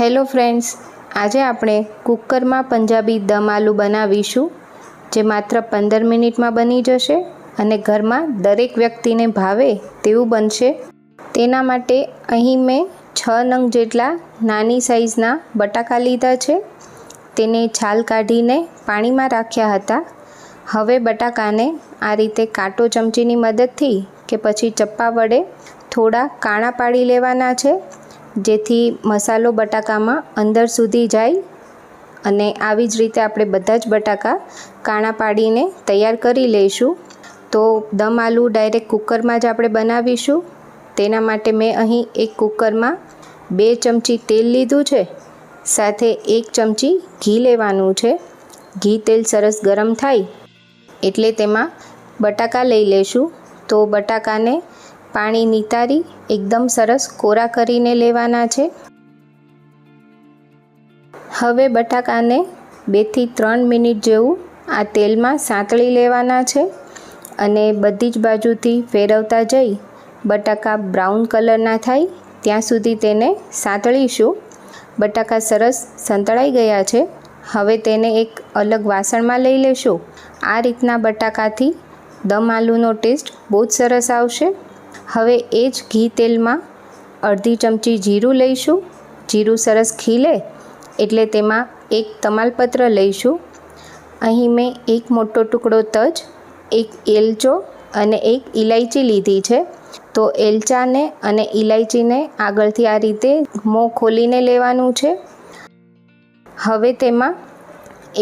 Hello friends, આજે આપણે કુકરમાં પંજાબી દમ આલુ બનાવીશું, જે માત્ર 15 મિનિટમાં બની જશે અને ઘરમાં દરેક વ્યક્તિને ભાવે તેવું બનશે. તેના માટે અહીં મેં 6 નંગ જેટલા નાની સાઇઝના બટાકા લીધા છે. તેને છાલ કાઢીને પાણીમાં રાખ્યા હતા. હવે બટાકાને આ રીતે કાંટો ચમચીની મદદથી કે પછી ચપ્પા વડે થોડા કાણા પાડી લેવાના છે, જેથી મસાલો બટાકામાં અંદર સુધી જાય. અને આવી જ રીતે આપણે બધા જ બટાકા કાણા પાડીને તૈયાર કરી લઈશું. તો દમ આલુ ડાયરેક્ટ કુકરમાં જ આપણે બનાવીશું. તેના માટે મેં અહીં એક કુકરમાં 2 ચમચી તેલ લીધું છે, સાથે 1 ચમચી ઘી લેવાનું છે. ઘી તેલ સરસ ગરમ થાય એટલે તેમાં બટાકા લઈ લઈશું. તો બટાકાને પાણી નિતારી એકદમ સરસ કોરા કરીને લેવાના છે. હવે બટાકાને 2 થી 3 મિનિટ જેવું આ તેલમાં સાંતળી લેવાના છે અને બધી જ બાજુથી ફેરવતા જઈ બટાકા બ્રાઉન કલરના થાય ત્યાં સુધી તેને સાંતળીશું. બટાકા સરસ સંતળાઈ ગયા છે. હવે તેને એક અલગ વાસણમાં લઈ લેશું. આ રીતના બટાકાથી દમ આલુનો ટેસ્ટ બહુ જ સરસ આવશે. હવે એ જ ઘી તેલમાં અડધી ચમચી જીરું લઈશું. જીરું સરસ ખીલે એટલે તેમાં એક તમાલપત્ર લઈશું. અહીં મેં એક મોટો ટુકડો તજ, એક એલચો અને એક ઇલાયચી લીધી છે. તો એલચાને અને ઇલાયચીને આગળથી આ રીતે મોં ખોલીને લેવાનું છે. હવે તેમાં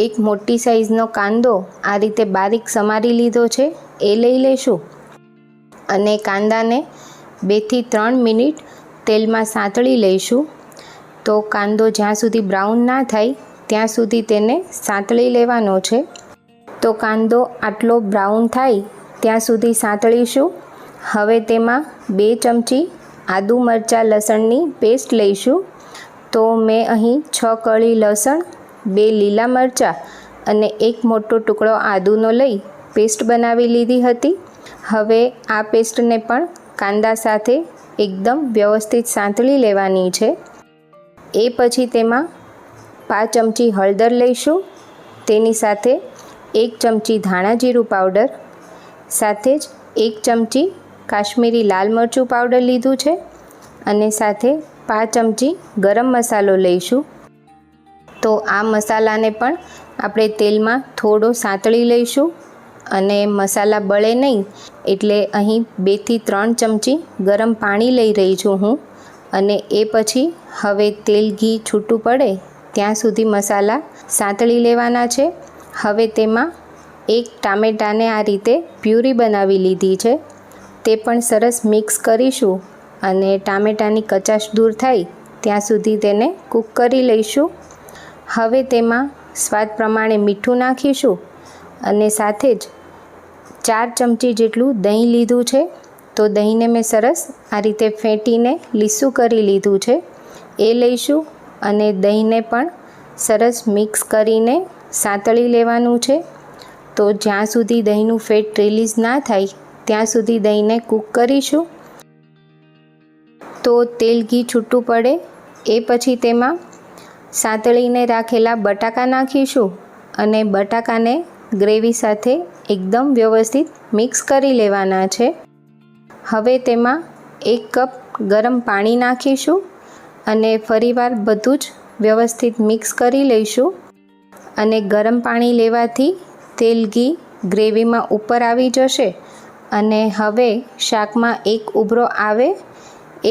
એક મોટી સાઈઝનો કાંદો આ રીતે બારીક સમારી લીધો છે, એ લઈ લઈશું અને કાંદાને 2 થી 3 મિનિટ તેલમાં સાંતળી લઈશું. તો કાંદો જ્યાં સુધી બ્રાઉન ના થાય ત્યાં સુધી તેને સાંતળી લેવાનો છે. તો કાંદો આટલો બ્રાઉન થાય ત્યાં સુધી સાંતળીશું. હવે તેમાં 2 ચમચી આદુ મરચાં લસણની પેસ્ટ લઈશું. તો મેં અહીં 6 કળી લસણ, 2 લીલા મરચાં અને 1 મોટો ટુકડો આદુનો લઈ પેસ્ટ બનાવી લીધી હતી. હવે આ પેસ્ટને પણ કાંદા સાથે એકદમ વ્યવસ્થિત સાંતળી લેવાની છે. એ પછી તેમાં 5 ચમચી હળદર લઈશું. તેની સાથે 1 ચમચી ધાણા જીરું પાવડર, સાથે જ 1 ચમચી કાશ્મીરી લાલ મરચું પાવડર લીધું છે અને સાથે 5 ચમચી ગરમ મસાલો લઈશું. તો આ મસાલાને પણ આપણે તેલમાં થોડો સાંતળી લઈશું અને મસાલા બળે નહીં એટલે અહીં 2 થી 3 ચમચી ગરમ પાણી લઈ રહી છું હું. અને એ પછી હવે તેલ ઘી છૂટું પડે ત્યાં સુધી મસાલા સાંતળી લેવાના છે. હવે તેમાં 1 ટામેટાને આ રીતે પ્યુરી બનાવી લીધી છે, તે પણ સરસ મિક્સ કરીશું અને ટામેટાની કચાશ દૂર થાય ત્યાં સુધી તેને કૂક કરી લઈશું. હવે તેમાં સ્વાદ પ્રમાણે મીઠું નાખીશું અને સાથે જ 4 ચમચી જેટલું દહીં લીધું છે. તો દહીંને મેં સરસ આ રીતે ફેંટીને લીસું કરી લીધું છે, એ લઈશું અને દહીંને પણ સરસ મિક્સ કરીને સાંતળી લેવાનું છે. તો જ્યાં સુધી દહીંનું ફેટ રિલીઝ ના થાય ત્યાં સુધી દહીંને કૂક કરીશું. તો તેલ ઘી છૂટું પડે એ પછી તેમાં સાંતળીને રાખેલા બટાકા નાખીશું અને બટાકાને ગ્રેવી સાથે એકદમ વ્યવસ્થિત મિક્સ કરી લેવાના છે. હવે તેમાં 1 કપ ગરમ પાણી નાખીશું અને ફરીવાર બધું જ વ્યવસ્થિત મિક્સ કરી લઈશું. અને ગરમ પાણી લેવાથી તેલ ઘી ગ્રેવીમાં ઉપર આવી જશે અને હવે શાકમાં એક ઉભરો આવે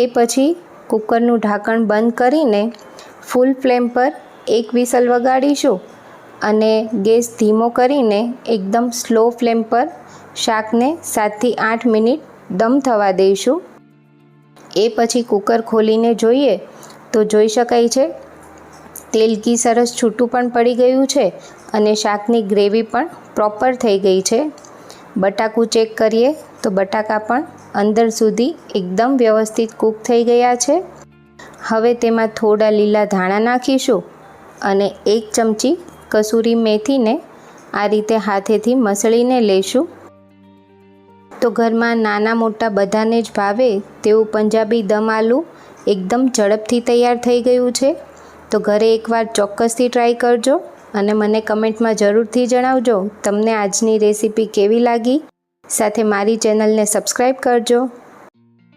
એ પછી કુકરનું ઢાંકણ બંધ કરીને ફૂલ ફ્લેમ પર 1 વિસલ વગાડીશું અને ગેસ ધીમો કરીને એકદમ સ્લો ફ્લેમ પર શાકને 7 થી 8 મિનિટ દમ થવા દઈશું. એ પછી કુકર ખોલીને જોઈએ તો જોઈ શકાય છે તેલ ઘી સરસ છૂટું પણ પડી ગયું છે અને શાકની ગ્રેવી પણ પ્રોપર થઈ ગઈ છે. બટાકું ચેક કરીએ તો બટાકા પણ અંદર સુધી એકદમ વ્યવસ્થિત કૂક થઈ ગયા છે. હવે તેમાં થોડા લીલા ધાણા નાખીશું અને 1 ચમચી કસૂરી મેથીને આ રીતે હાથેથી મસળીને લઈશું. તો ઘરમાં નાના મોટા બધાને જ ભાવે તેવું પંજાબી દમ આલુ એકદમ ઝડપથી તૈયાર થઈ ગયું છે. તો ઘરે એકવાર ચોક્કસથી ટ્રાય કરજો અને મને કમેન્ટમાં જરૂરથી જણાવજો તમને આજની રેસીપી કેવી લાગી. સાથે મારી ચેનલને સબસ્ક્રાઈબ કરજો.